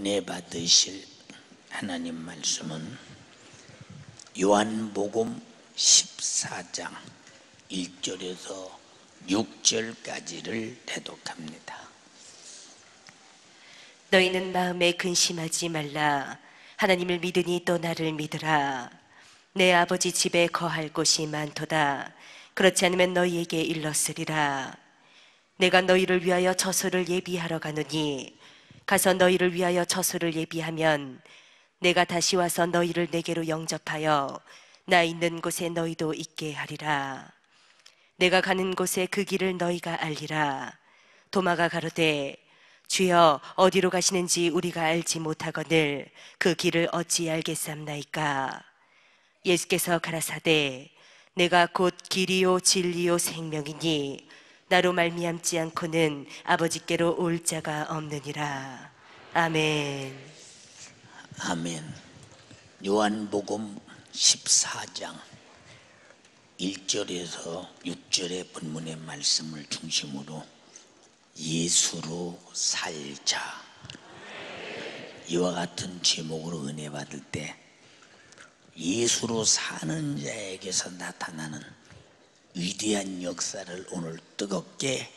은혜 받으실 하나님 말씀은 요한복음 14장 1절에서 6절까지를 대독합니다. 너희는 마음에 근심하지 말라. 하나님을 믿으니 또 나를 믿으라. 내 아버지 집에 거할 곳이 많도다. 그렇지 않으면 너희에게 일렀으리라. 내가 너희를 위하여 처소를 예비하러 가노니 가서 너희를 위하여 처소를 예비하면 내가 다시 와서 너희를 내게로 영접하여 나 있는 곳에 너희도 있게 하리라. 내가 가는 곳에 그 길을 너희가 알리라. 도마가 가로되 주여 어디로 가시는지 우리가 알지 못하거늘 그 길을 어찌 알겠삼나이까. 예수께서 가라사대 내가 곧 길이요 진리요 생명이니 나로 말미암지 않고는 아버지께로 올 자가 없느니라. 아멘. 아멘. 요한복음 14장 1절에서 6절의 본문의 말씀을 중심으로 예수로 살자, 이와 같은 제목으로 은혜 받을 때 예수로 사는 자에게서 나타나는 위대한 역사를 오늘 뜨겁게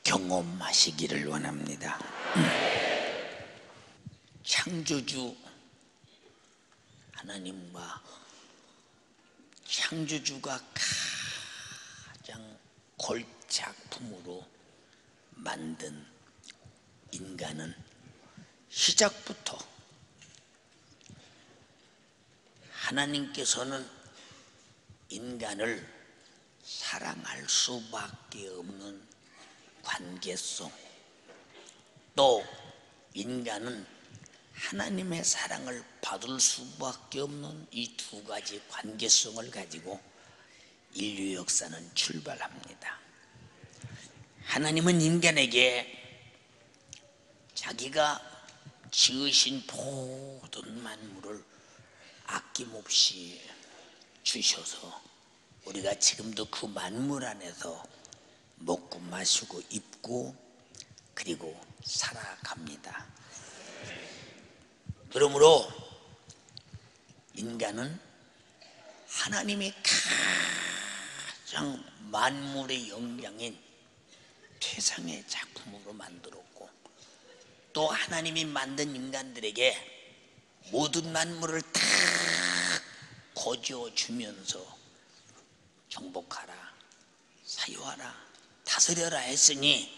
경험하시기를 원합니다. 창조주 하나님과 창조주가 가장 골작품으로 만든 인간은 시작부터 하나님께서는 인간을 사랑할 수밖에 없는 관계성, 또 인간은 하나님의 사랑을 받을 수밖에 없는 이 두 가지 관계성을 가지고 인류 역사는 출발합니다. 하나님은 인간에게 자기가 지으신 모든 만물을 아낌없이 주셔서 우리가 지금도 그 만물 안에서 먹고 마시고 입고 그리고 살아갑니다. 그러므로 인간은 하나님이 가장 만물의 영장인 최상의 작품으로 만들었고, 또 하나님이 만든 인간들에게 모든 만물을 다 거저 주면서 정복하라, 사유하라, 다스려라 했으니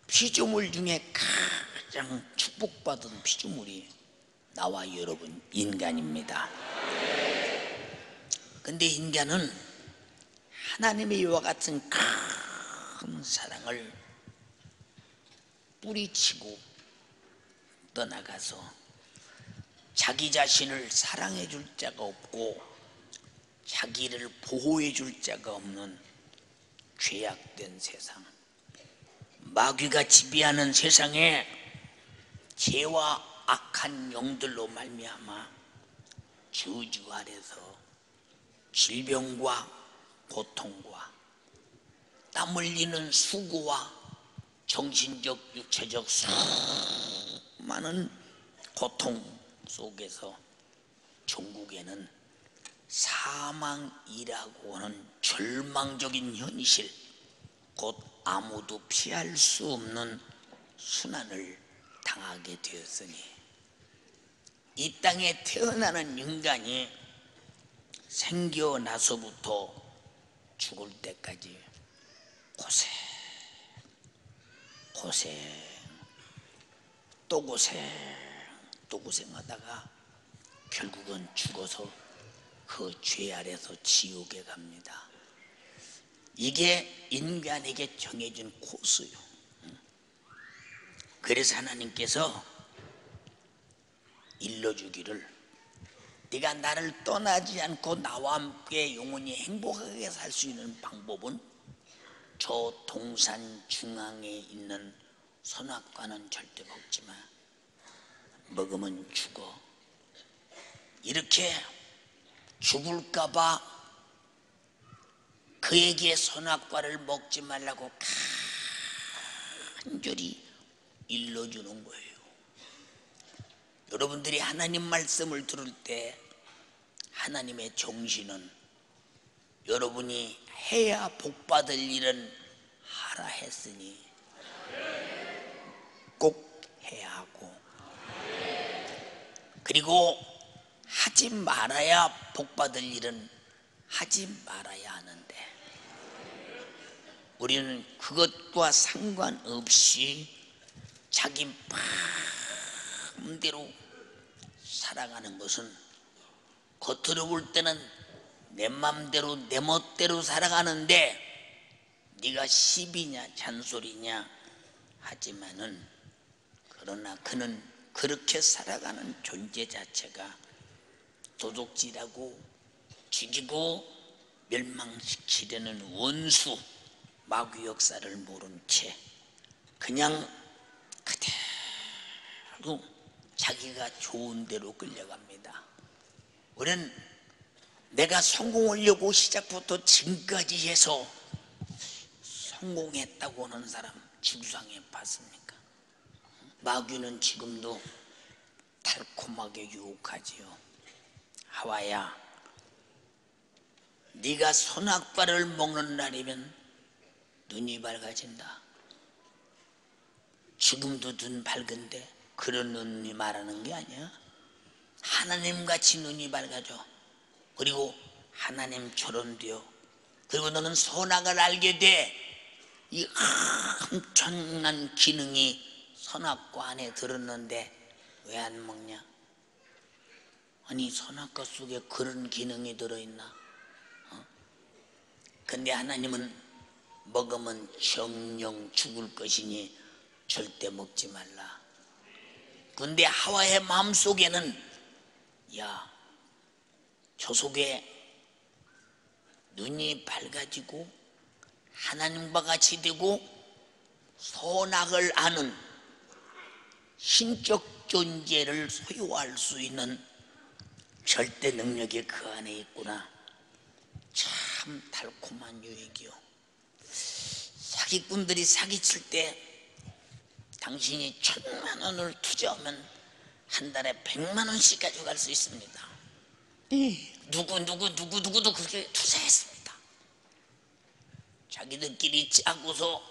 피조물 중에 가장 축복받은 피조물이 나와 여러분 인간입니다. 근데 인간은 하나님의 이와 같은 큰 사랑을 뿌리치고 떠나가서 자기 자신을 사랑해 줄 자가 없고 자기를 보호해 줄 자가 없는 죄악된 세상, 마귀가 지배하는 세상에 죄와 악한 영들로 말미암아 저주 아래서 질병과 고통과 땀 흘리는 수고와 정신적 육체적 수많은 고통 속에서 종국에는 사망이라고 하는 절망적인 현실, 곧 아무도 피할 수 없는 순환을 당하게 되었으니 이 땅에 태어나는 인간이 생겨나서부터 죽을 때까지 고생 또 고생하다가 결국은 죽어서 그 죄 아래서 지옥에 갑니다. 이게 인간에게 정해진 코스요. 그래서 하나님께서 일러주기를, 네가 나를 떠나지 않고 나와 함께 영원히 행복하게 살 수 있는 방법은 저 동산 중앙에 있는 선악과는 절대 먹지 마. 먹으면 죽어. 이렇게 죽을까 봐 그에게 선악과를 먹지 말라고 간절히 일러주는 거예요. 여러분들이 하나님 말씀을 들을 때 하나님의 정신은 여러분이 해야 복받을 일은 하라 했으니 꼭 해야 하고, 그리고 하지 말아야 복받을 일은 하지 말아야 하는데, 우리는 그것과 상관없이 자기 마음대로 살아가는 것은, 겉으로 볼 때는 내 맘대로 내 멋대로 살아가는데 네가 시비냐 잔소리냐 하지만은, 그러나 그는 그렇게 살아가는 존재 자체가 도둑질하고 죽이고 멸망시키려는 원수 마귀 역사를 모른 채 그냥 그대로 자기가 좋은 대로 끌려갑니다. 우리는 내가 성공하려고 시작부터 지금까지 해서 성공했다고 하는 사람 지구상에 봤습니까? 마귀는 지금도 달콤하게 유혹하지요. 하와야, 네가 선악과를 먹는 날이면 눈이 밝아진다. 지금도 눈 밝은데 그런 눈이 말하는 게 아니야. 하나님같이 눈이 밝아져. 그리고 하나님처럼 되어, 그리고 너는 선악을 알게 돼. 이 엄청난 기능이 선악과 안에 들었는데 왜 안 먹냐? 아니, 선악과 속에 그런 기능이 들어있나? 근데 하나님은 먹으면 정령 죽을 것이니 절대 먹지 말라. 근데 하와의 마음속에는, 야, 저 속에 눈이 밝아지고 하나님과 같이 되고 선악을 아는 신적 존재를 소유할 수 있는 절대 능력이 그 안에 있구나. 참 달콤한 유익이요. 사기꾼들이 사기칠 때 당신이 1,000만 원을 투자하면 한 달에 100만 원씩 가져갈 수 있습니다. 누구도 그렇게 투자했습니다. 자기들끼리 짜고서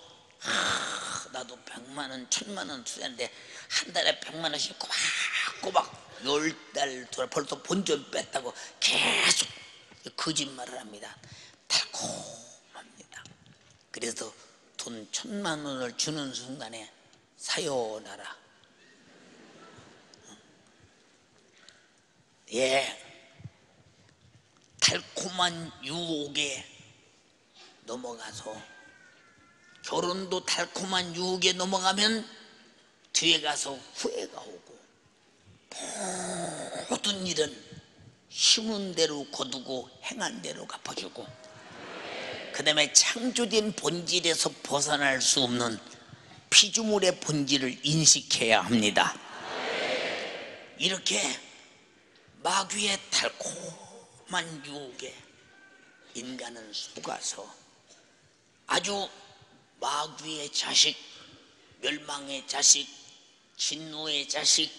나도 100만 원, 1,000만 원 투자했는데 한 달에 100만 원씩 꼬박꼬박 10달 벌써 본전 뺐다고 계속 거짓말을 합니다. 달콤합니다. 그래서 돈 1,000만 원을 주는 순간에 사요나라. 예, 달콤한 유혹에 넘어가서, 결혼도 달콤한 유혹에 넘어가면 뒤에 가서 후회가 오고, 모든 일은 심은 대로 거두고 행한 대로 갚아주고, 그 다음에 창조된 본질에서 벗어날 수 없는 피조물의 본질을 인식해야 합니다. 이렇게 마귀의 달콤한 유혹에 인간은 속아서 아주 마귀의 자식, 멸망의 자식, 진노의 자식,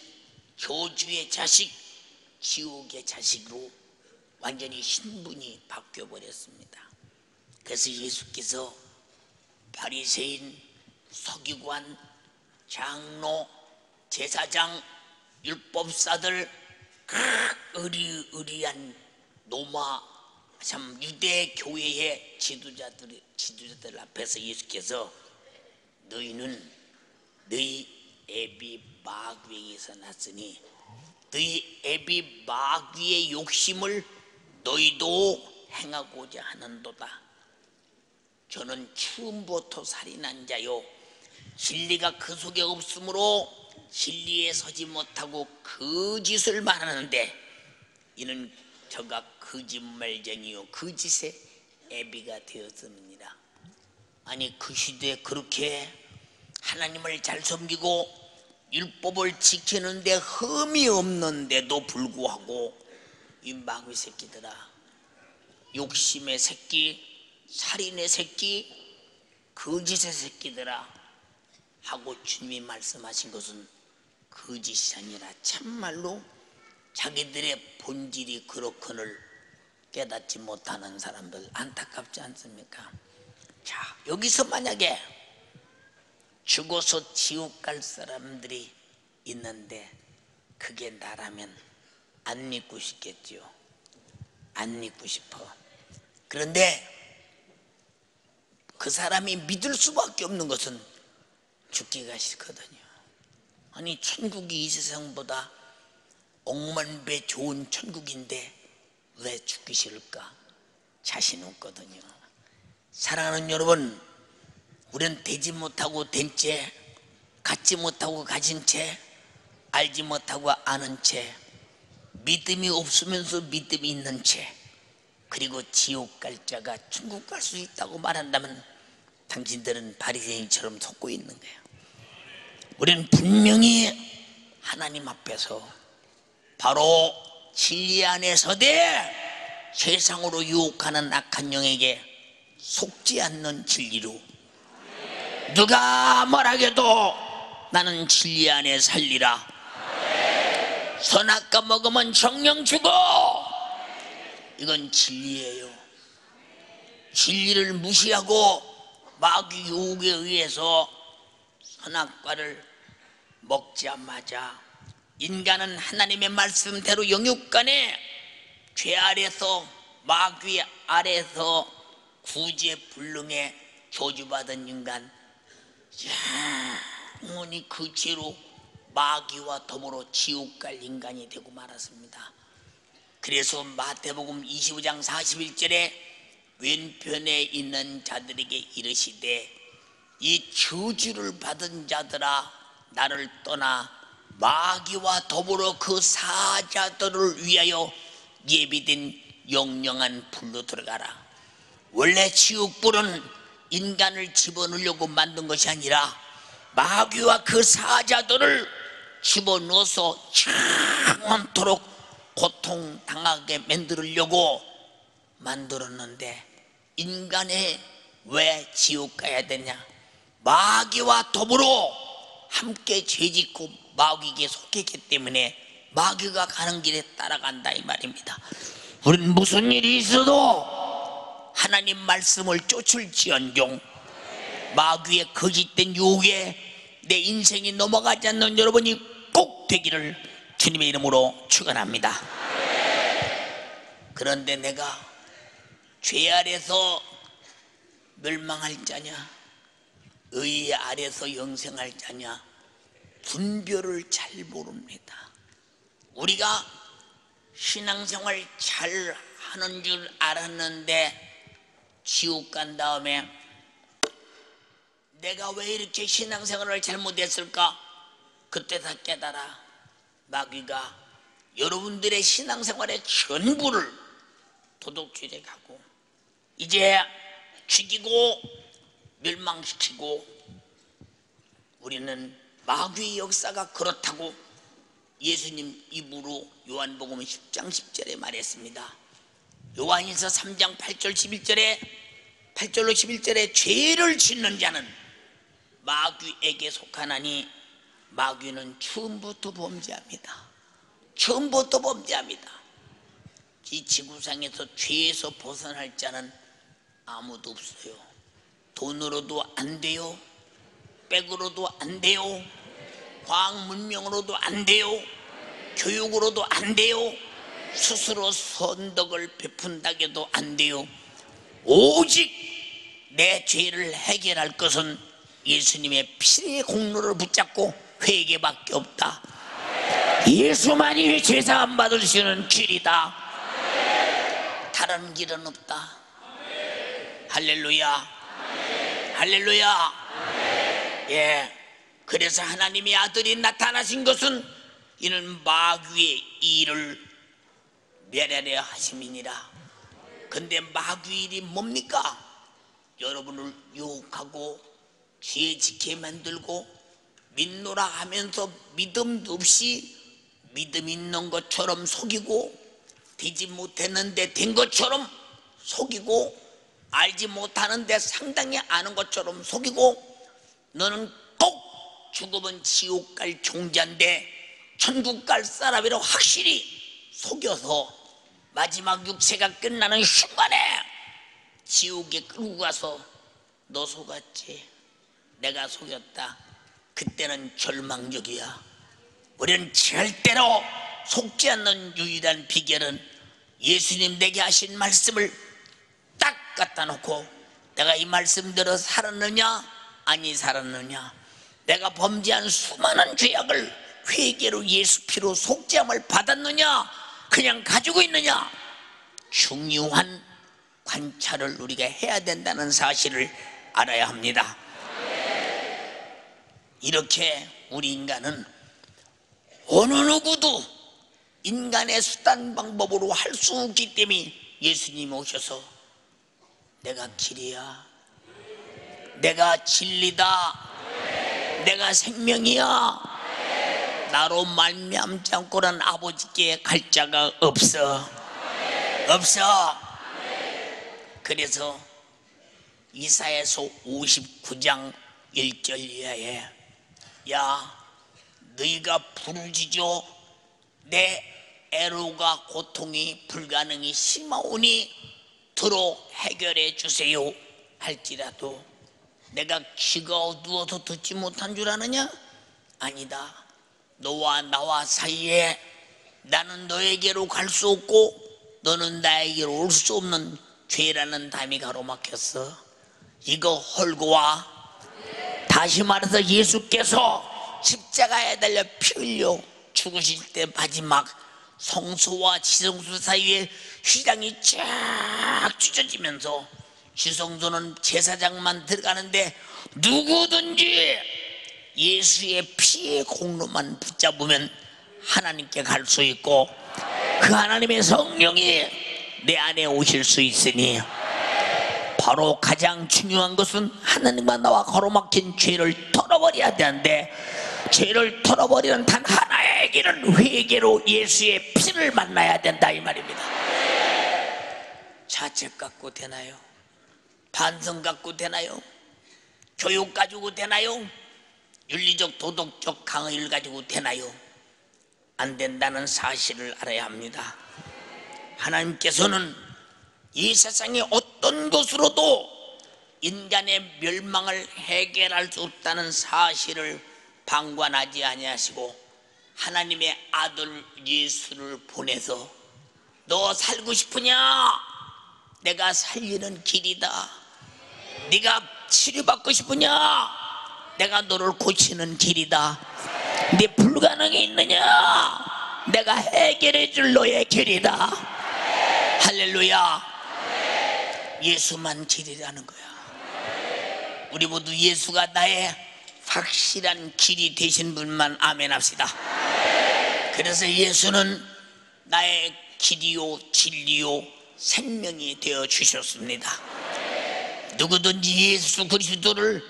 저주의 자식, 지옥의 자식으로 완전히 신분이 바뀌어버렸습니다. 그래서 예수께서 바리새인, 서기관, 장로, 제사장, 율법사들, 의리의리한 노마, 참 유대 교회의 지도자들 앞에서 예수께서 너희는 너희 애비 마귀에게서 났으니 너희 애비 마귀의 욕심을 너희도 행하고자 하는도다. 저는 처음부터 살인한 자요, 진리가 그 속에 없으므로 진리에 서지 못하고 거짓을 말하는데 이는 저가 거짓말쟁이요 거짓의 애비가 되었습니다. 아니, 그 시대에 그렇게 하나님을 잘 섬기고 율법을 지키는데 흠이 없는데도 불구하고 이 마귀 새끼들아, 욕심의 새끼, 살인의 새끼, 거짓의 새끼들아 하고 주님이 말씀하신 것은 거짓이 아니라 참말로 자기들의 본질이 그렇거늘 깨닫지 못하는 사람들 안타깝지 않습니까? 자, 여기서 만약에 죽어서 지옥 갈 사람들이 있는데 그게 나라면 안 믿고 싶겠지요. 안 믿고 싶어. 그런데 그 사람이 믿을 수밖에 없는 것은 죽기가 싫거든요. 아니, 천국이 이 세상보다 억만배 좋은 천국인데 왜 죽기 싫을까? 자신 없거든요. 사랑하는 여러분, 우리는 되지 못하고 된 채, 갖지 못하고 가진 채, 알지 못하고 아는 채, 믿음이 없으면서 믿음이 있는 채, 그리고 지옥 갈 자가 천국 갈 수 있다고 말한다면 당신들은 바리새인처럼 속고 있는 거예요. 우리는 분명히 하나님 앞에서 바로 진리 안에 서되 세상으로 유혹하는 악한 영에게 속지 않는 진리로, 누가 뭐라해도 나는 진리 안에 살리라. 선악과 먹으면 정령 죽어. 이건 진리예요. 진리를 무시하고 마귀 유혹에 의해서 선악과를 먹자마자 인간은 하나님의 말씀대로 영육간에 죄 아래서 마귀 아래서 구제불능에 저주받은 인간, 영원히 그 죄로 마귀와 더불어 지옥 갈 인간이 되고 말았습니다. 그래서 마태복음 25장 41절에 왼편에 있는 자들에게 이르시되 이 저주를 받은 자들아 나를 떠나 마귀와 더불어 그 사자들을 위하여 예비된 영영한 불로 들어가라. 원래 지옥불은 인간을 집어넣으려고 만든 것이 아니라 마귀와 그 사자들을 집어넣어서 영원토록 고통당하게 만들려고 만들었는데, 인간에 왜 지옥 가야 되냐? 마귀와 더불어 함께 죄짓고 마귀에게 속했기 때문에 마귀가 가는 길에 따라간다 이 말입니다. 우리는 무슨 일이 있어도 하나님 말씀을 쫓을지언정 마귀의 거짓된 유혹에 내 인생이 넘어가지 않는 여러분이 꼭 되기를 주님의 이름으로 축원합니다. 그런데 내가 죄 아래서 멸망할 자냐, 의 아래서 영생할 자냐, 분별을 잘 모릅니다. 우리가 신앙생활 잘 하는 줄 알았는데 지옥 간 다음에 내가 왜 이렇게 신앙생활을 잘못했을까? 그때 다 깨달아. 마귀가 여러분들의 신앙생활의 전부를 도둑질해 가고 이제 죽이고 멸망시키고, 우리는 마귀의 역사가 그렇다고 예수님 입으로 요한복음 10장 10절에 말했습니다. 요한일서 3장 8절 11절에 8절로 11절에 죄를 짓는 자는 마귀에게 속하나니 마귀는 처음부터 범죄합니다. 처음부터 범죄합니다. 이 지구상에서 죄에서 벗어날 자는 아무도 없어요. 돈으로도 안 돼요. 백으로도 안 돼요. 과학 문명으로도 안 돼요. 교육으로도 안 돼요. 스스로 선덕을 베푼다고도 안 돼요. 오직 내 죄를 해결할 것은 예수님의 피의 공로를 붙잡고 회개밖에 없다. 예수만이 죄사함 받을 수 있는 길이다. 다른 길은 없다. 할렐루야. 할렐루야. 예. 그래서 하나님의 아들이 나타나신 것은 이는 마귀의 일을 멸하려 하심이니라. 근데 마귀의 일이 뭡니까? 여러분을 유혹하고 죄짓게 만들고 믿노라 하면서 믿음도 없이 믿음 있는 것처럼 속이고, 되지 못했는데 된 것처럼 속이고, 알지 못하는데 상당히 아는 것처럼 속이고, 너는 꼭 죽으면 지옥 갈 종자인데 천국 갈 사람이라고 확실히 속여서 마지막 육체가 끝나는 순간에 지옥에 끌고 가서 너 속았지, 내가 속였다. 그때는 절망적이야. 우리는 절대로 속지 않는 유일한 비결은 예수님 내게 하신 말씀을 딱 갖다 놓고 내가 이 말씀대로 살았느냐 아니 살았느냐, 내가 범죄한 수많은 죄악을 회개로 예수 피로 속죄함을 받았느냐 그냥 가지고 있느냐, 중요한 관찰을 우리가 해야 된다는 사실을 알아야 합니다. 이렇게 우리 인간은 어느 누구도 인간의 수단 방법으로 할 수 없기 때문에 예수님이 오셔서 내가 길이야, 내가 진리다, 내가 생명이야, 나로 말미암지 않고는 아버지께 갈 자가 없어. 그래서 이사야서 59장 1절 이하에 야 너희가 부르짖어 내 애로가 고통이 불가능이 심하오니 들어 해결해 주세요 할지라도 내가 귀가 어두워서 듣지 못한 줄 아느냐? 아니다. 너와 나와 사이에 나는 너에게로 갈 수 없고 너는 나에게로 올 수 없는 죄라는 담이 가로막혔어. 이거 헐고 와. 다시 말해서 예수께서 십자가에 달려 피 흘려 죽으실 때 마지막 성소와 지성소 사이에 휘장이 쫙 찢어지면서 지성소는 제사장만 들어가는데 누구든지 예수의 피의 공로만 붙잡으면 하나님께 갈 수 있고 그 하나님의 성령이 내 안에 오실 수 있으니 바로 가장 중요한 것은 하나님과 나와 가로막힌 죄를 털어버려야 되는데 죄를 털어버리는 단 하나의 길은 회개로 예수의 피를 만나야 된다 이 말입니다. 자책 갖고 되나요? 반성 갖고 되나요? 교육 가지고 되나요? 윤리적 도덕적 강의를 가지고 되나요? 안 된다는 사실을 알아야 합니다. 하나님께서는 이 세상의 어떤 것으로도 인간의 멸망을 해결할 수 없다는 사실을 방관하지 아니하시고 하나님의 아들 예수를 보내서 너 살고 싶으냐? 내가 살리는 길이다. 네가 치료받고 싶으냐? 내가 너를 고치는 길이다. 네 불가능이 있느냐? 내가 해결해 줄 너의 길이다. 할렐루야. 예수만 길이라는 거야. 우리 모두 예수가 나의 확실한 길이 되신 분만 아멘 합시다. 그래서 예수는 나의 길이요 진리요 생명이 되어 주셨습니다. 누구든지 예수 그리스도를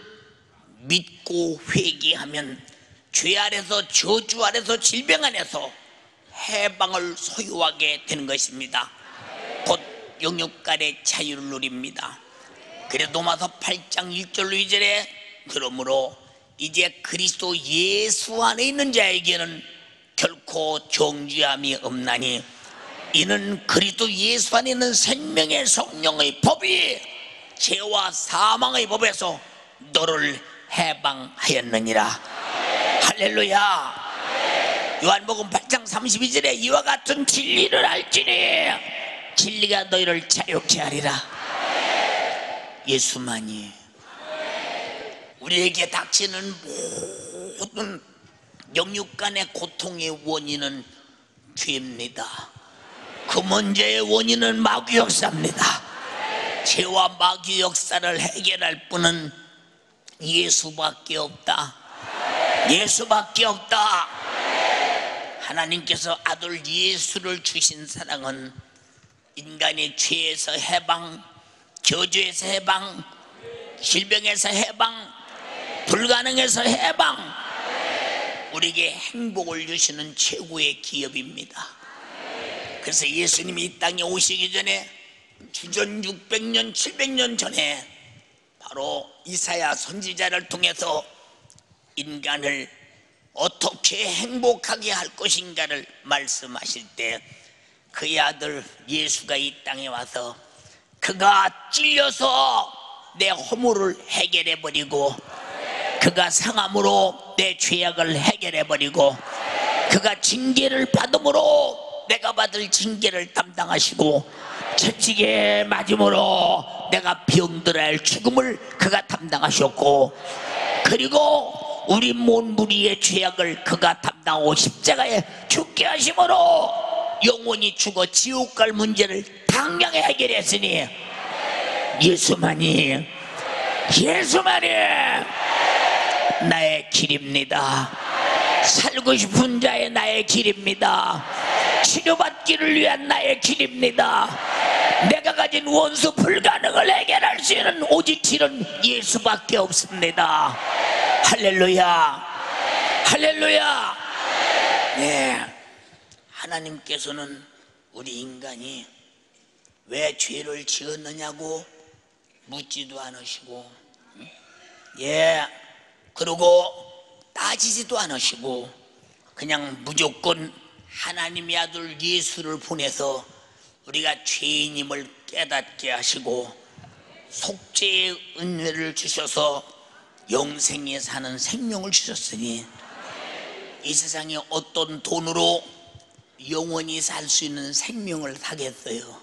믿고 회개하면 죄 아래서 저주 아래서 질병 안에서 해방을 소유하게 되는 것입니다. 곧 영육간의 자유를 누립니다. 그래서 로마서 8장 1절로 2절에 그러므로 이제 그리스도 예수 안에 있는 자에게는 결코 정죄함이 없나니 이는 그리스도 예수 안에 있는 생명의 성령의 법이 죄와 사망의 법에서 너를 해방하였느니라. 할렐루야. 요한복음 8장 32절에 이와 같은 진리를 알지니 진리가 너희를 자유케 하리라. 예수만이 우리에게 닥치는 모든 영육간의 고통의 원인은 죄입니다. 그 문제의 원인은 마귀 역사입니다. 죄와 마귀 역사를 해결할 분은 예수밖에 없다. 예수밖에 없다. 하나님께서 아들 예수를 주신 사랑은 인간의 죄에서 해방, 저주에서 해방, 질병에서 해방, 불가능에서 해방, 우리에게 행복을 주시는 최고의 기업입니다. 그래서 예수님이 이 땅에 오시기 전에 주전 600년 700년 전에 바로 이사야 선지자를 통해서 인간을 어떻게 행복하게 할 것인가를 말씀하실 때 그의 아들 예수가 이 땅에 와서 그가 찔려서 내 허물을 해결해버리고 그가 상함으로 내 죄악을 해결해버리고 그가 징계를 받음으로 내가 받을 징계를 담당하시고 채찍에 맞음으로 내가 병들어야 할 죽음을 그가 담당하셨고 그리고 우리 온 무리의 죄악을 그가 담당하고 십자가에 죽게 하심으로 영원히 죽어 지옥 갈 문제를 당장에 해결했으니 예수만이 나의 길입니다. 살고 싶은 자의 나의 길입니다. 치료받기를 위한 나의 길입니다. 내가 가진 원수 불가능을 해결할 수 있는 오직 길은 예수밖에 없습니다. 할렐루야, 할렐루야. 네, 하나님께서는 우리 인간이 왜 죄를 지었느냐고 묻지도 않으시고, 그리고 따지지도 않으시고 그냥 무조건 하나님의 아들 예수를 보내서 우리가 죄인임을 깨닫게 하시고 속죄의 은혜를 주셔서 영생에 사는 생명을 주셨으니 이 세상에 어떤 돈으로 영원히 살 수 있는 생명을 사겠어요?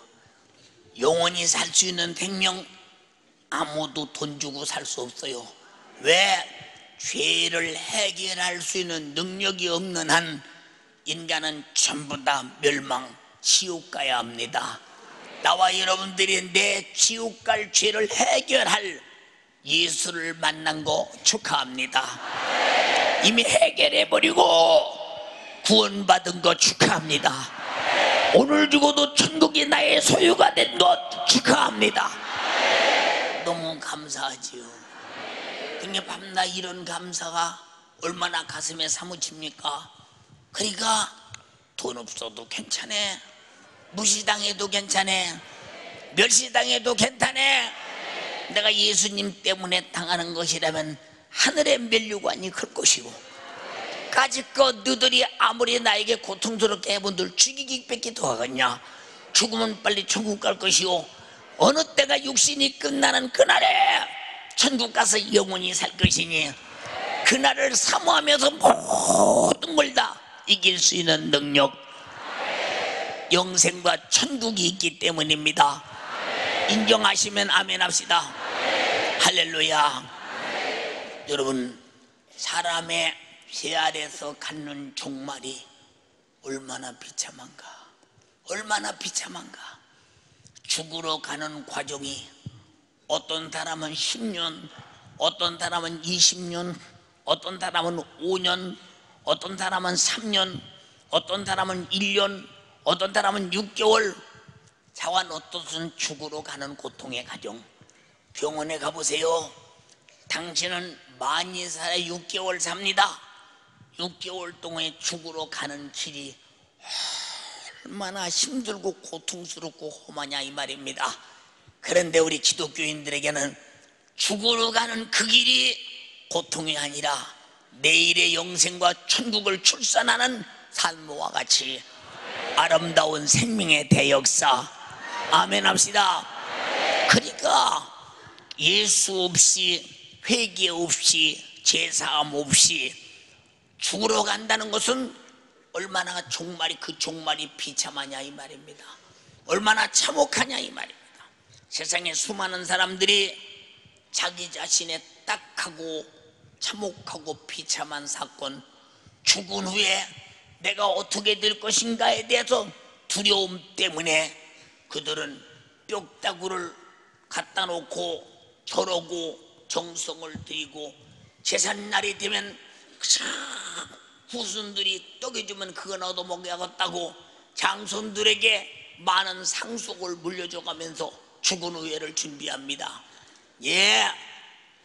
영원히 살 수 있는 생명 아무도 돈 주고 살 수 없어요. 왜? 죄를 해결할 수 있는 능력이 없는 한 인간은 전부 다 멸망, 지옥 가야 합니다. 나와 여러분들이 내 지옥 갈 죄를 해결할 예수를 만난 거 축하합니다. 이미 해결해버리고 구원받은 거 축하합니다. 오늘 죽어도 천국이 나의 소유가 된 것 축하합니다. 너무 감사하지요. 그러니까 밤낮 이런 감사가 얼마나 가슴에 사무칩니까? 그러니까 돈 없어도 괜찮아, 무시당해도 괜찮아, 멸시당해도 괜찮아. 내가 예수님 때문에 당하는 것이라면 하늘의 멸류관이 클 것이고 까짓것 너들이 아무리 나에게 고통스럽게 해본들 죽이기 뺏기도 하겠냐. 죽으면 빨리 천국 갈 것이요 어느 때가 육신이 끝나는 그날에 천국 가서 영원히 살 것이니 그날을 사모하면서 모든 걸 다 이길 수 있는 능력, 영생과 천국이 있기 때문입니다. 인정하시면 아멘 합시다. 할렐루야. 여러분, 사람의 배 아래서 갖는 종말이 얼마나 비참한가, 얼마나 비참한가. 죽으러 가는 과정이 어떤 사람은 10년, 어떤 사람은 20년, 어떤 사람은 5년, 어떤 사람은 3년, 어떤 사람은 1년, 어떤 사람은 6개월. 자관 어떻든 죽으러 가는 고통의 과정. 병원에 가보세요. 당신은 많이 살아 6개월 삽니다. 6개월 동안에 죽으러 가는 길이 얼마나 힘들고 고통스럽고 험하냐 이 말입니다. 그런데 우리 기독교인들에게는 죽으러 가는 그 길이 고통이 아니라 내일의 영생과 천국을 출산하는 삶과 같이 아름다운 생명의 대역사. 아멘 합시다. 그러니까 예수 없이, 회개 없이, 제사함 없이 죽으러 간다는 것은 얼마나 종말이, 그 종말이 비참하냐 이 말입니다. 얼마나 참혹하냐 이 말입니다. 세상에 수많은 사람들이 자기 자신의 딱하고 참혹하고 비참한 사건, 죽은 후에 내가 어떻게 될 것인가에 대해서 두려움 때문에 그들은 뼈다구를 갖다 놓고 절하고 정성을 들이고 제삿날이 되면 후손들이 떡이 주면 그거 얻어먹어야겠다고 장손들에게 많은 상속을 물려줘가면서 죽은 후회를 준비합니다.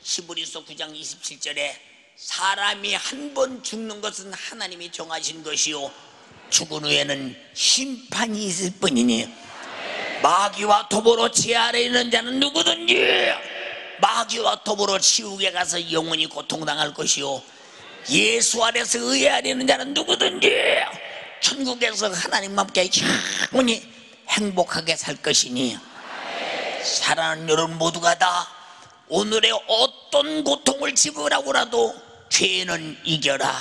히브리서 9장 27절에 사람이 한 번 죽는 것은 하나님이 정하신 것이요 죽은 후에는 심판이 있을 뿐이니 마귀와 더불어 제 아래에 있는 자는 누구든지 마귀와 더불어 지옥에 가서 영원히 고통당할 것이요 예수 안에서 의에 아니는 자는 누구든지 천국에서 하나님과 함께 영원히 행복하게 살 것이니, 사랑하는 여러분 모두가 다 오늘의 어떤 고통을 지불하고라도 죄는 이겨라,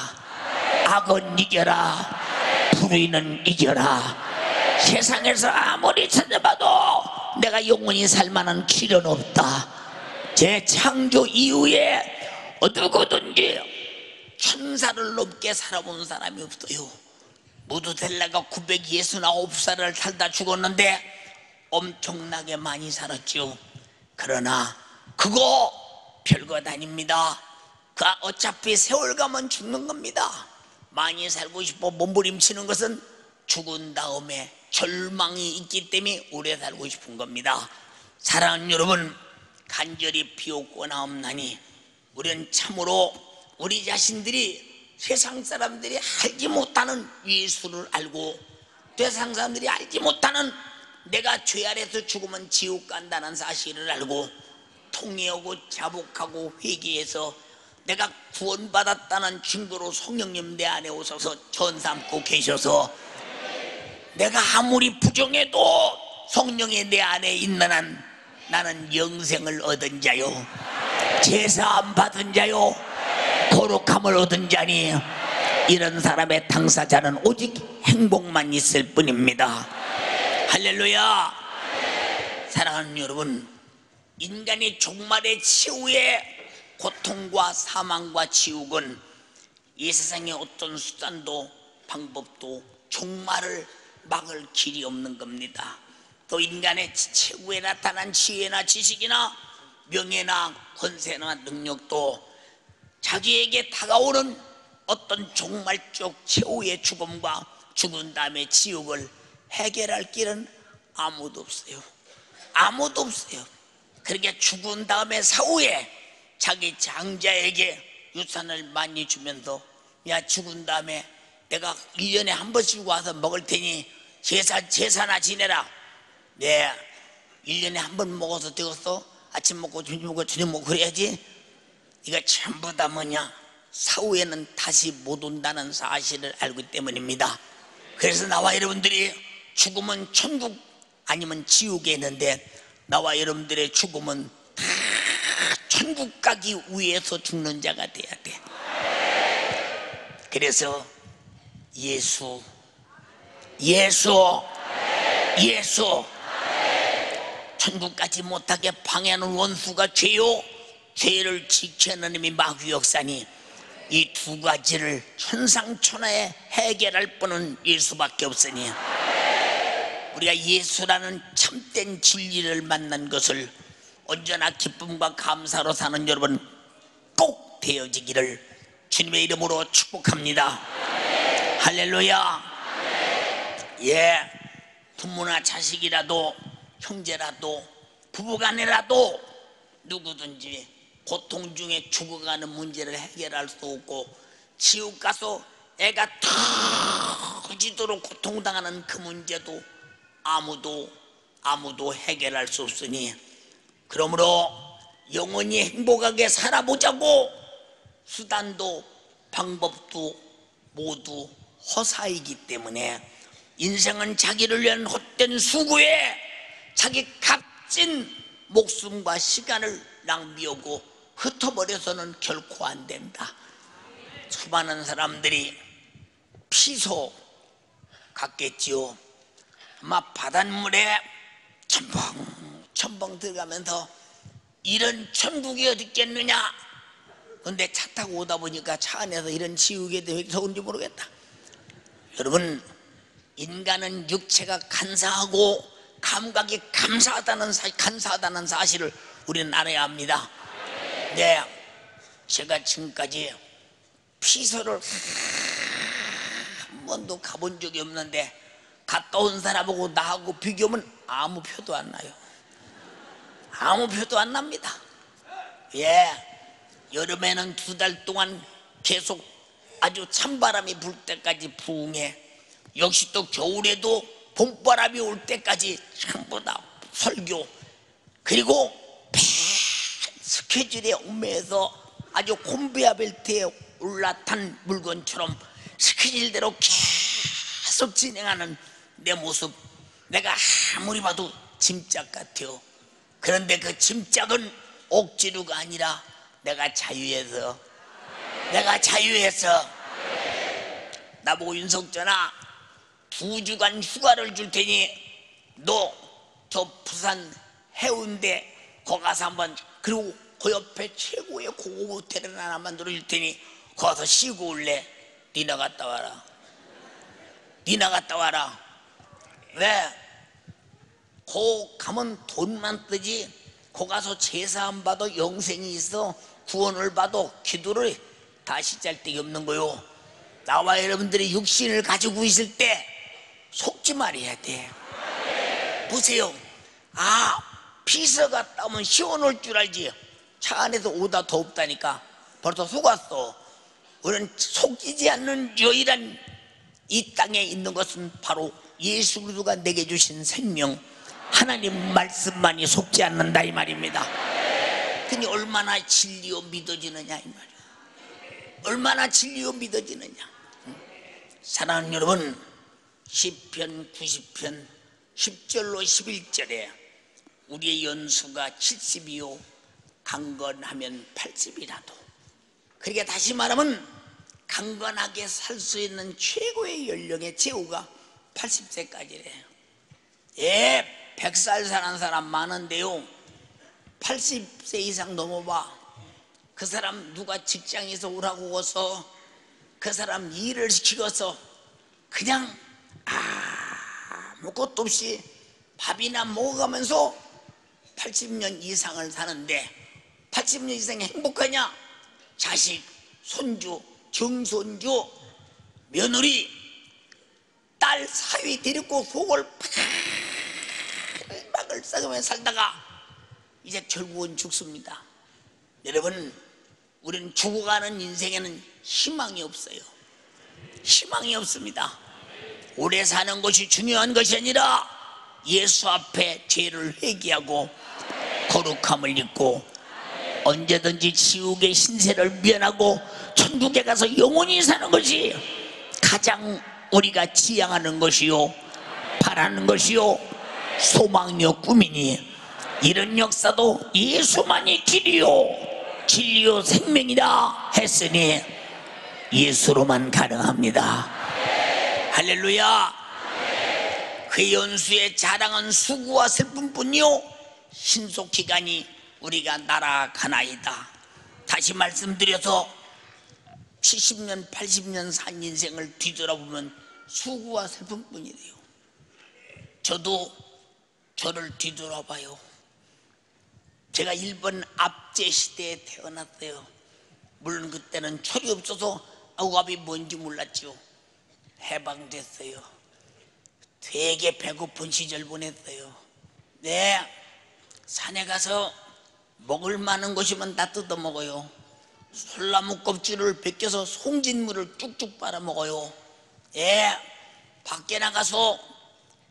악은 이겨라, 불의는 이겨라. 세상에서 아무리 찾아봐도 내가 영원히 살만한 길은 없다. 제 창조 이후에 누구든지 천사를 넘게 살아본 사람이 없어요. 무드셀라가 969살을 살다 죽었는데 엄청나게 많이 살았죠. 그러나 그거 별것 아닙니다. 그 어차피 세월 가면 죽는 겁니다. 많이 살고 싶어 몸부림치는 것은 죽은 다음에 절망이 있기 때문에 오래 살고 싶은 겁니다. 사랑하는 여러분, 간절히 비옵거나 없나니 우리는 참으로 우리 자신들이 세상 사람들이 알지 못하는 예수를 알고, 세상 사람들이 알지 못하는 내가 죄 아래서 죽으면 지옥 간다는 사실을 알고 통회하고 자복하고 회개해서 내가 구원받았다는 증거로 성령님 내 안에 오셔서 전삼고 계셔서 내가 아무리 부정해도 성령이 내 안에 있는 한 나는 영생을 얻은 자요, 제사함 받은 자요, 거룩함을 얻은 자니, 이런 사람의 당사자는 오직 행복만 있을 뿐입니다. 할렐루야. 사랑하는 여러분, 인간이 종말의 치유에 고통과 사망과 지옥은 이 세상에 어떤 수단도 방법도 종말을 막을 길이 없는 겁니다. 또 인간의 최후에 나타난 지혜나 지식이나 명예나 권세나 능력도 자기에게 다가오는 어떤 종말적 최후의 죽음과 죽은 다음에 지옥을 해결할 길은 아무도 없어요. 아무도 없어요. 그러니까 죽은 다음에 사후에 자기 장자에게 유산을 많이 주면서, 야, 죽은 다음에 내가 1년에 한 번씩 와서 먹을 테니 제사나 지내라. 네, 1년에 한 번 먹어서 되겠어? 아침 먹고 점심 먹고 저녁 먹고 그래야지. 이거 전부 다 뭐냐? 사후에는 다시 못 온다는 사실을 알기 때문입니다. 그래서 나와 여러분들이 죽으면 천국 아니면 지옥에 있는데, 나와 여러분들의 죽음은 다 천국 가기 위해서 죽는 자가 돼야 돼. 그래서 예수 천국 가지 못하게 방해하는 원수가 죄요, 죄를 지켜내는 힘이 마귀 역사니, 이 두 가지를 천상천하에 해결할 분은 예수밖에 없으니, 우리가 예수라는 참된 진리를 만난 것을 언제나 기쁨과 감사로 사는 여러분 꼭 되어지기를 주님의 이름으로 축복합니다. 할렐루야. 예, 부모나 자식이라도 형제라도 부부간이라도 누구든지 고통 중에 죽어가는 문제를 해결할 수 없고, 지옥 가서 애가 터지도록 고통당하는 그 문제도 아무도 해결할 수 없으니, 그러므로 영원히 행복하게 살아보자고 수단도 방법도 모두 허사이기 때문에, 인생은 자기를 위한 헛된 수고에 자기 값진 목숨과 시간을 낭비하고 흩어버려서는 결코 안 된다. 수많은 사람들이 피소 갔겠지요. 아마 바닷물에 첨벙 들어가면서 이런 천국이 어디 있겠느냐. 근데 차 타고 오다 보니까 차 안에서 이런 지옥에 대해 더운지 모르겠다. 여러분, 인간은 육체가 간사하고 감각이 간사하다는 사실을 우리는 알아야 합니다. 네, 제가 지금까지 피서를 한 번도 가본 적이 없는데, 갔다 온 사람하고 나하고 비교하면 아무 표도 안 나요. 아무 표도 안 납니다. 예, 여름에는 2달 동안 계속 아주 찬바람이 불 때까지 부흥해, 역시 또 겨울에도 봄바람이 올 때까지 전부 다 설교, 그리고 스케줄에 얽매여서 아주 콤베어 벨트에 올라탄 물건처럼 스케줄대로 계속 진행하는 내 모습, 내가 아무리 봐도 짐짝 같아요. 그런데 그 짐짝은 억지로가 아니라 내가 자유해서, 나보고 윤석전아 2주간 휴가를 줄 테니 너 저 부산 해운대 거기 가서 한번, 그리고 그 옆에 최고의 고급 호텔을 하나 만들어 줄 테니 거기 가서 쉬고 올래? 니나 갔다 와라. 왜? 거 가면 돈만 뜨지, 거 가서 제사 안 받아 영생이 있어, 구원을 받아 기도를 다시 짤 데가 없는 거요. 나와 여러분들이 육신을 가지고 있을 때 속지 말아야 돼. 보세요. 피서 갔다 오면 시원할 줄 알지. 차 안에서 오다 덥다니까 벌써 속았어. 우리는 속이지 않는 유일한 이 땅에 있는 것은 바로 예수 그리스도가 내게 주신 생명, 하나님 말씀만이 속지 않는다 이 말입니다. 그니 얼마나 진리요 믿어지느냐 이 말이야. 얼마나 진리요 믿어지느냐. 사랑하는 여러분, 시편 90편 10절로 11절에 우리의 연수가 70이요 강건하면 80이라도, 그러니까 다시 말하면 강건하게 살 수 있는 최고의 연령의 제후가 80세까지래요. 예, 100살 사는 사람 많은데요, 80세 이상 넘어봐. 그 사람 누가 직장에서 오라고 해서 그 사람 일을 시키고서 그냥 아무것도 없이 밥이나 먹어가면서 80년 이상을 사는데, 80년 이상이 행복하냐? 자식, 손주, 정손주, 며느리, 딸, 사위 데리고 속을 박을 썩으며 살다가 이제 결국은 죽습니다. 여러분, 우리는 죽어가는 인생에는 희망이 없어요. 희망이 없습니다. 오래 사는 것이 중요한 것이 아니라 예수 앞에 죄를 회개하고 거룩함을 입고 언제든지 지옥의 신세를 면하고 천국에 가서 영원히 사는 것이 가장 우리가 지향하는 것이요, 바라는 것이요, 소망이요, 꿈이니, 이런 역사도 예수만이 길이요 진리요 생명이라 했으니 예수로만 가능합니다. 할렐루야. 그 연수의 자랑은 수고와 슬픔뿐이요 신속기간이 우리가 날아가나이다. 다시 말씀드려서 70년 80년 산 인생을 뒤돌아보면 수고와 슬픔뿐이래요. 저도 저를 뒤돌아봐요. 제가 일본 압제 시대에 태어났어요. 물론 그때는 철이 없어서 억압이 뭔지 몰랐죠. 해방됐어요. 되게 배고픈 시절 보냈어요. 네, 산에 가서 먹을 만한 것이면 다 뜯어 먹어요. 솔나무 껍질을 벗겨서 송진물을 쭉쭉 빨아 먹어요. 예, 밖에 나가서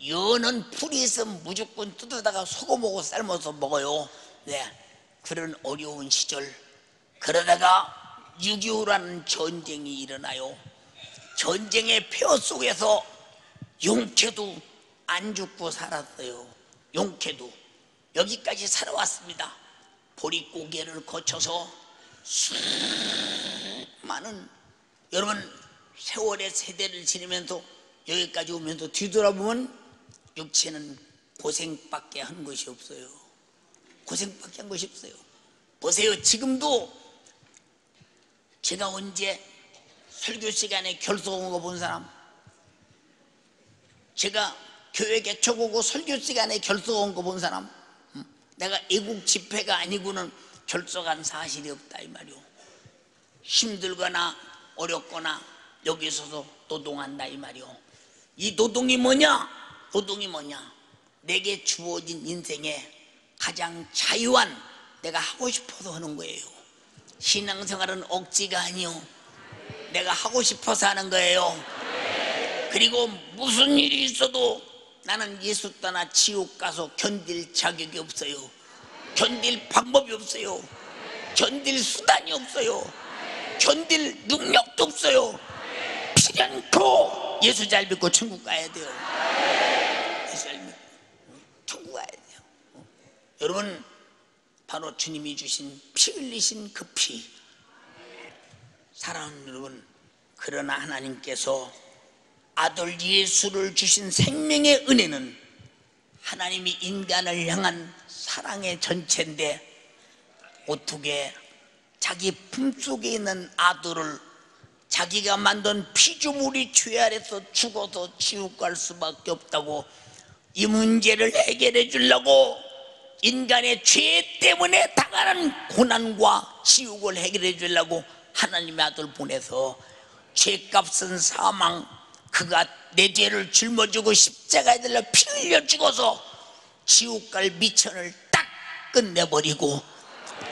연한 풀이 있으면 무조건 뜯어다가 소금하고 삶아서 먹어요. 네, 그런 어려운 시절. 그러다가 6.25라는 전쟁이 일어나요. 전쟁의 폐허 속에서 용케도 안 죽고 살았어요. 용케도 여기까지 살아왔습니다. 보릿고개를 거쳐서 수많은, 여러분 세월의 세대를 지내면서 여기까지 오면서 뒤돌아보면 육체는 고생밖에 한 것이 없어요. 고생밖에 한 것이 없어요. 보세요. 지금도 제가 언제 설교 시간에 결석 온 거 본 사람? 제가 교회 개척 오고 설교 시간에 결석 온 거 본 사람? 내가 애국 집회가 아니고는 결석한 사실이 없다 이 말이오. 힘들거나 어렵거나 여기 서서 노동한다 이 말이오. 이 노동이 뭐냐? 노동이 뭐냐? 내게 주어진 인생에 가장 자유한, 내가 하고 싶어서 하는 거예요. 신앙생활은 억지가 아니요, 내가 하고 싶어서 하는 거예요. 그리고 무슨 일이 있어도 나는 예수 떠나 지옥 가서 견딜 자격이 없어요. 견딜 방법이 없어요. 견딜 수단이 없어요. 견딜 능력도 없어요. 필연코 예수 잘 믿고 천국 가야 돼요. 예수 잘 믿고 천국 가야 돼요. 여러분, 바로 주님이 주신 피 흘리신 그 피. 사랑하는 여러분, 그러나 하나님께서 아들 예수를 주신 생명의 은혜는 하나님이 인간을 향한 사랑의 전체인데, 어떻게 자기 품속에 있는 아들을 자기가 만든 피조물이 죄 아래서 죽어서 지옥 갈 수밖에 없다고, 이 문제를 해결해 주려고 인간의 죄 때문에 당하는 고난과 지옥을 해결해 주려고 하나님의 아들 보내서 죄값은 사망, 그가 내 죄를 짊어지고 십자가에 달려 피 흘려 죽어서 지옥 갈 미천을 딱 끝내버리고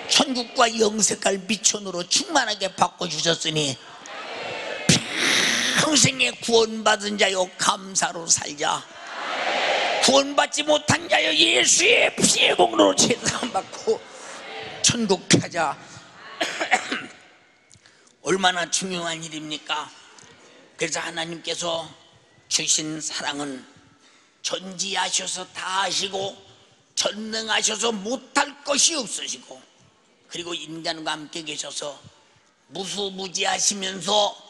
천국과 영생갈 미천으로 충만하게 바꿔주셨으니 평생에 구원받은 자여 감사로 살자. 구원받지 못한 자여 예수의 피의 공로로 죄사함 받고 천국 가자. 얼마나 중요한 일입니까? 그래서 하나님께서 주신 사랑은 전지하셔서 다 하시고 전능하셔서 못할 것이 없으시고, 그리고 인간과 함께 계셔서 무소무지하시면서